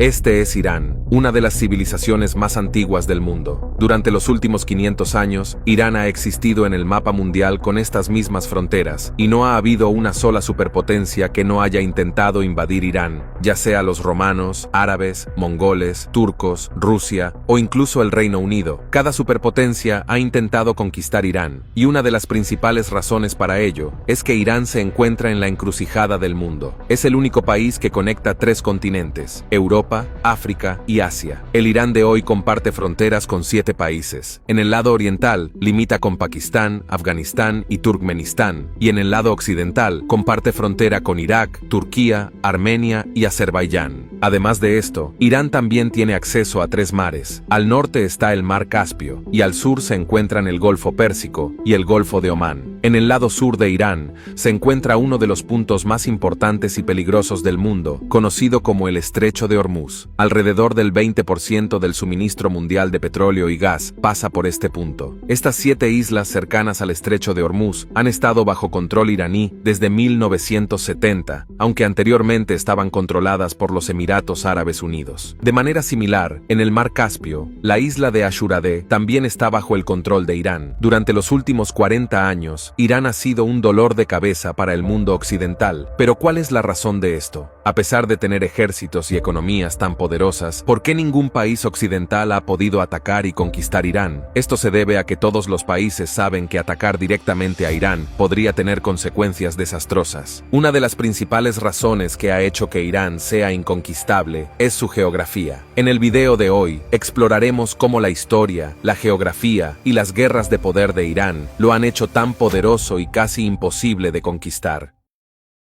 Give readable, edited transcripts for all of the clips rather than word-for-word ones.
Este es Irán, una de las civilizaciones más antiguas del mundo. Durante los últimos 500 años, Irán ha existido en el mapa mundial con estas mismas fronteras, y no ha habido una sola superpotencia que no haya intentado invadir Irán, ya sea los romanos, árabes, mongoles, turcos, Rusia o incluso el Reino Unido. Cada superpotencia ha intentado conquistar Irán, y una de las principales razones para ello es que Irán se encuentra en la encrucijada del mundo. Es el único país que conecta 3 continentes: Europa, África y Asia. El Irán de hoy comparte fronteras con 7 países. En el lado oriental, limita con Pakistán, Afganistán y Turkmenistán, y en el lado occidental, comparte frontera con Irak, Turquía, Armenia y Azerbaiyán. Además de esto, Irán también tiene acceso a 3 mares. Al norte está el Mar Caspio, y al sur se encuentran el Golfo Pérsico y el Golfo de Omán. En el lado sur de Irán se encuentra uno de los puntos más importantes y peligrosos del mundo, conocido como el Estrecho de Hormuz. Alrededor del 20% del suministro mundial de petróleo y gas pasa por este punto. Estas 7 islas cercanas al Estrecho de Hormuz han estado bajo control iraní desde 1970, aunque anteriormente estaban controladas por los Emiratos Árabes Unidos. De manera similar, en el Mar Caspio, la isla de Ashuradeh también está bajo el control de Irán. Durante los últimos 40 años, Irán ha sido un dolor de cabeza para el mundo occidental. Pero ¿cuál es la razón de esto? A pesar de tener ejércitos y economías tan poderosas, ¿por qué ningún país occidental ha podido atacar y conquistar Irán? Esto se debe a que todos los países saben que atacar directamente a Irán podría tener consecuencias desastrosas. Una de las principales razones que ha hecho que Irán sea inconquistable es su geografía. En el video de hoy, exploraremos cómo la historia, la geografía y las guerras de poder de Irán lo han hecho tan poderoso y casi imposible de conquistar.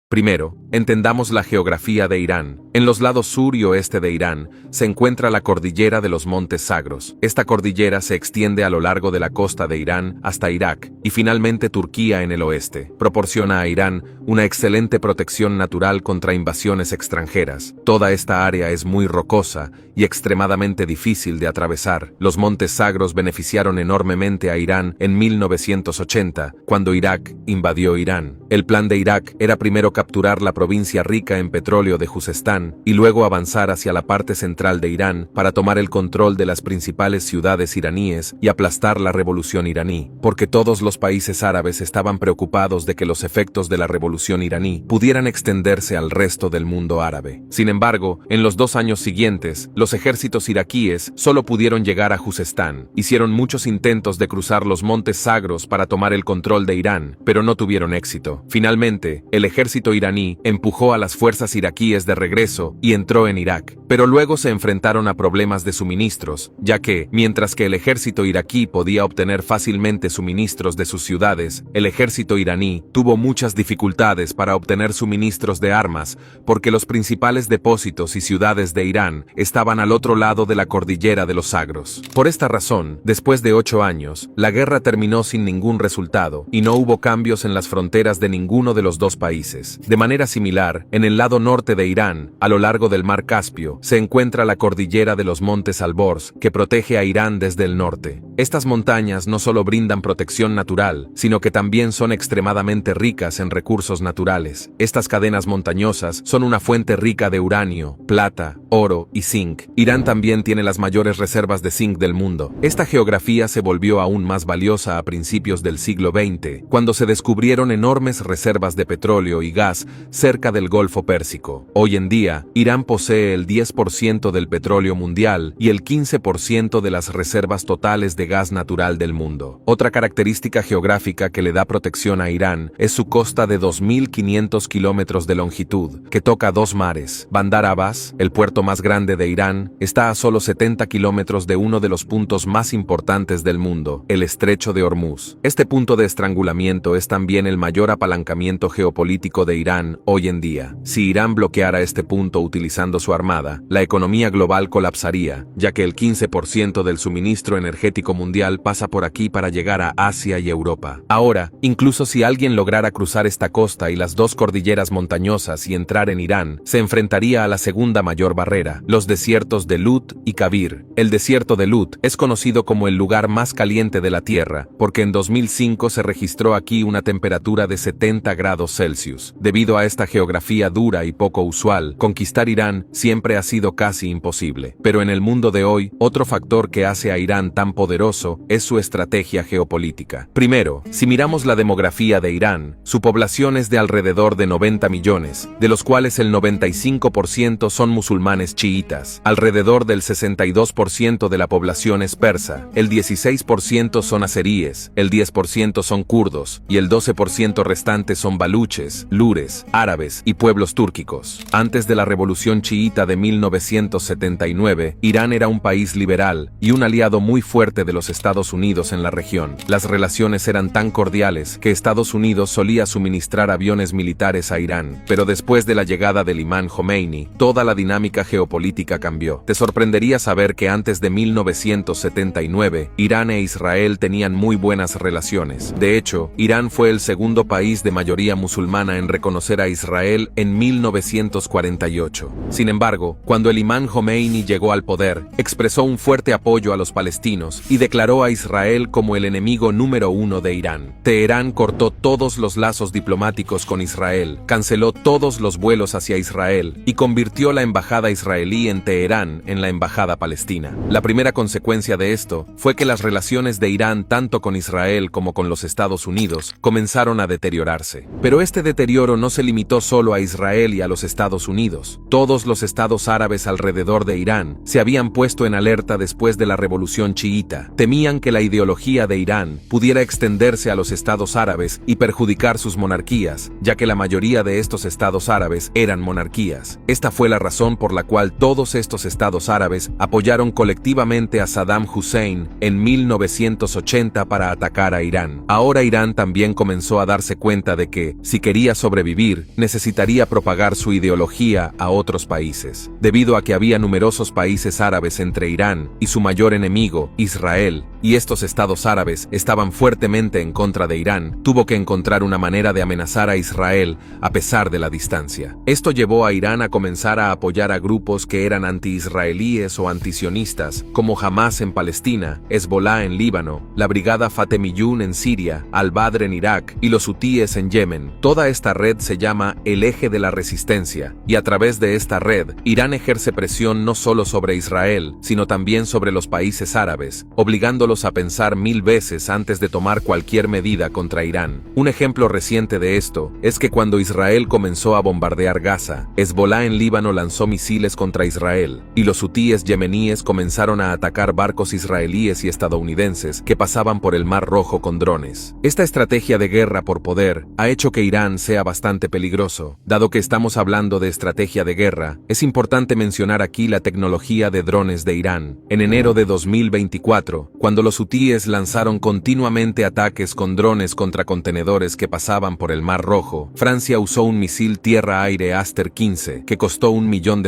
Primero, entendamos la geografía de Irán. En los lados sur y oeste de Irán se encuentra la cordillera de los Montes Sagros. Esta cordillera se extiende a lo largo de la costa de Irán hasta Irak, y finalmente Turquía en el oeste. Proporciona a Irán una excelente protección natural contra invasiones extranjeras. Toda esta área es muy rocosa y extremadamente difícil de atravesar. Los Montes Sagros beneficiaron enormemente a Irán en 1980, cuando Irak invadió Irán. El plan de Irak era primero capturar la provincia rica en petróleo de Juzestán y luego avanzar hacia la parte central de Irán para tomar el control de las principales ciudades iraníes y aplastar la revolución iraní, porque todos los países árabes estaban preocupados de que los efectos de la revolución iraní pudieran extenderse al resto del mundo árabe. Sin embargo, en los 2 años siguientes, los ejércitos iraquíes solo pudieron llegar a Juzestán. Hicieron muchos intentos de cruzar los Montes Sagros para tomar el control de Irán, pero no tuvieron éxito. Finalmente, el ejército iraní empujó a las fuerzas iraquíes de regreso y entró en Irak, pero luego se enfrentaron a problemas de suministros, ya que, mientras que el ejército iraquí podía obtener fácilmente suministros de sus ciudades, el ejército iraní tuvo muchas dificultades para obtener suministros de armas, porque los principales depósitos y ciudades de Irán estaban al otro lado de la cordillera de los Sagros. Por esta razón, después de 8 años, la guerra terminó sin ningún resultado, y no hubo cambios en las fronteras de ninguno de los 2 países. De manera similar, en el lado norte de Irán, a lo largo del Mar Caspio, se encuentra la cordillera de los Montes Alborz, que protege a Irán desde el norte. Estas montañas no solo brindan protección natural, sino que también son extremadamente ricas en recursos naturales. Estas cadenas montañosas son una fuente rica de uranio, plata, oro y zinc. Irán también tiene las mayores reservas de zinc del mundo. Esta geografía se volvió aún más valiosa a principios del siglo XX, cuando se descubrieron enormes reservas de petróleo y gas cerca del Golfo Pérsico. Hoy en día, Irán posee el 10% del petróleo mundial y el 15% de las reservas totales de gas natural del mundo. Otra característica geográfica que le da protección a Irán es su costa de 2.500 kilómetros de longitud, que toca 2 mares. Bandar Abbas, el puerto más grande de Irán, está a solo 70 kilómetros de uno de los puntos más importantes del mundo, el Estrecho de Hormuz. Este punto de estrangulamiento es también el mayor apalancamiento geopolítico de Irán hoy en día. Si Irán bloqueara este punto utilizando su armada, la economía global colapsaría, ya que el 15% del suministro energético mundial pasa por aquí para llegar a Asia y Europa. Ahora, incluso si alguien lograra cruzar esta costa y las 2 cordilleras montañosas y entrar en Irán, se enfrentaría a la segunda mayor barrera, los desiertos de Lut y Kabir. El desierto de Lut es conocido como el lugar más caliente de la Tierra, porque en 2005 se registró aquí una temperatura de 70 grados Celsius, Debido a esta geografía dura y poco usual, conquistar Irán siempre ha sido casi imposible. Pero en el mundo de hoy, otro factor que hace a Irán tan poderoso es su estrategia geopolítica. Primero, si miramos la demografía de Irán, su población es de alrededor de 90 millones, de los cuales el 95% son musulmanes chiitas, alrededor del 62% de la población es persa, el 16% son azeríes, el 10% son kurdos, y el 12% restante son baluches, lures, árabes y pueblos túrquicos. Antes de la revolución chiita de 1979, Irán era un país liberal y un aliado muy fuerte de los Estados Unidos en la región. Las relaciones eran tan cordiales que Estados Unidos solía suministrar aviones militares a Irán, pero después de la llegada del imán Jomeini, toda la dinámica geopolítica cambió. Te sorprendería saber que antes de 1979, Irán e Israel tenían muy buenas relaciones. De hecho, Irán fue el segundo país de mayoría musulmana en reconocer a Israel en 1948. Sin embargo, cuando el imán Jomeini llegó al poder, expresó un fuerte apoyo a los palestinos y declaró a Israel como el enemigo número uno de Irán. Teherán cortó todos los lazos diplomáticos con Israel, canceló todos los vuelos hacia Israel y convirtió la embajada israelí en Teherán en la embajada palestina. La primera consecuencia de esto fue que las relaciones de Irán tanto con Israel como con los Estados Unidos comenzaron a deteriorarse. Pero este deterioro no se limitó solo a Israel y a los Estados Unidos. Todos los estados árabes alrededor de Irán se habían puesto en alerta después de la revolución chiita. Temían que la ideología de Irán pudiera extenderse a los estados árabes y perjudicar sus monarquías, ya que la mayoría de estos estados árabes eran monarquías. Esta fue la razón por la cual todos estos estados árabes apoyaron colectivamente a Saddam Hussein en 1980 para atacar a Irán. Ahora Irán también comenzó a darse cuenta de que, si quería sobrevivir, necesitaría propagar su ideología a otros países. Debido a que había numerosos países árabes entre Irán y su mayor enemigo, Israel, y estos estados árabes estaban fuertemente en contra de Irán, tuvo que encontrar una manera de amenazar a Israel a pesar de la distancia. Esto llevó a Irán a comenzar a apoyar a grupos que eran anti-israelíes o antisionistas, como Hamas en Palestina, Hezbollah en Líbano, la brigada Fatemiyun en Siria, Al-Badr en Irak y los hutíes en Yemen. Toda esta red se llama el Eje de la Resistencia, y a través de esta red, Irán ejerce presión no solo sobre Israel, sino también sobre los países árabes, obligándolos a pensar 1000 veces antes de tomar cualquier medida contra Irán. Un ejemplo reciente de esto es que cuando Israel comenzó a bombardear Gaza, Hezbollah en Líbano lanzó misiles contra Israel, y los hutíes yemeníes comenzaron a atacar barcos israelíes y estadounidenses que pasaban por el Mar Rojo con drones. Esta estrategia de guerra por poder ha hecho que Irán sea bastante peligroso. Dado que estamos hablando de estrategia de guerra, es importante mencionar aquí la tecnología de drones de Irán. En enero de 2024, cuando los hutíes lanzaron continuamente ataques con drones contra contenedores que pasaban por el Mar Rojo, Francia usó un misil tierra-aire Aster 15, que costó $1 millón,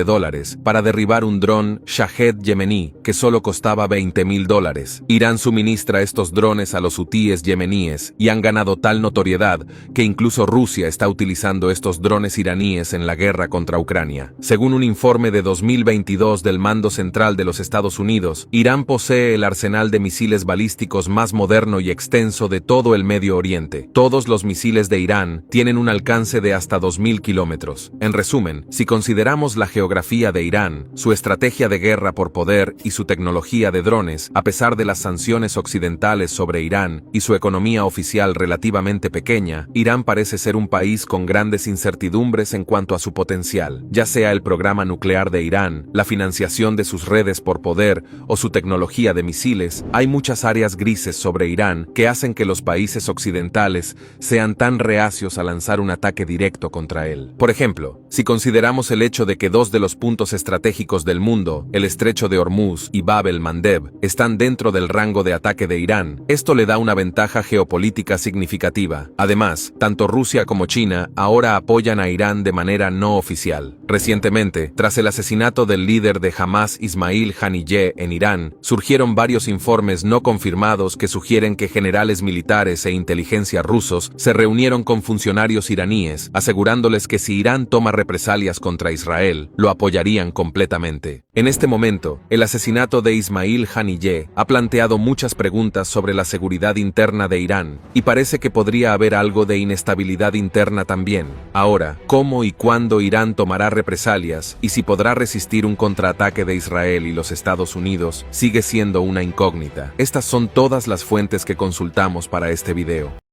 para derribar un dron Shahed yemení, que solo costaba $20.000. Irán suministra estos drones a los hutíes yemeníes y han ganado tal notoriedad que incluso Rusia está utilizando estos drones iraníes en la guerra contra Ucrania. Según un informe de 2022 del Mando Central de los Estados Unidos, Irán posee el arsenal de misiles balísticos más moderno y extenso de todo el Medio Oriente. Todos los misiles de Irán tienen un alcance de hasta 2000 kilómetros. En resumen, si consideramos la geografía de Irán, su estrategia de guerra por poder y su tecnología de drones, a pesar de las sanciones occidentales sobre Irán y su economía oficial relativamente pequeña, Irán parece ser un país con grandes incertidumbres en cuanto a su potencial, ya sea el programa nuclear de Irán, la financiación de sus redes por poder o su tecnología de misiles. Hay muchas áreas grises sobre Irán que hacen que los países occidentales sean tan reacios a lanzar un ataque directo contra él. Por ejemplo, si consideramos el hecho de que dos de los puntos estratégicos del mundo, el Estrecho de Hormuz y Bab el-Mandeb, están dentro del rango de ataque de Irán, esto le da una ventaja geopolítica significativa. Además, tanto Rusia como China ahora apoyan a Irán de manera no oficial. Recientemente, tras el asesinato del líder de Hamas Ismail Haniyeh en Irán, surgieron varios informes no confirmados que sugieren que generales militares e inteligencia rusos se reunieron con funcionarios iraníes, asegurándoles que si Irán toma represalias contra Israel, lo apoyarían completamente. En este momento, el asesinato de Ismail Haniyeh ha planteado muchas preguntas sobre la seguridad interna de Irán, y parece que podría haber algo de inestabilidad interna también. Ahora, ¿cómo y cuándo Irán tomará represalias y si podrá resistir un contraataque de Israel y los Estados Unidos sigue siendo una incógnita? Estas son todas las fuentes que consultamos para este video.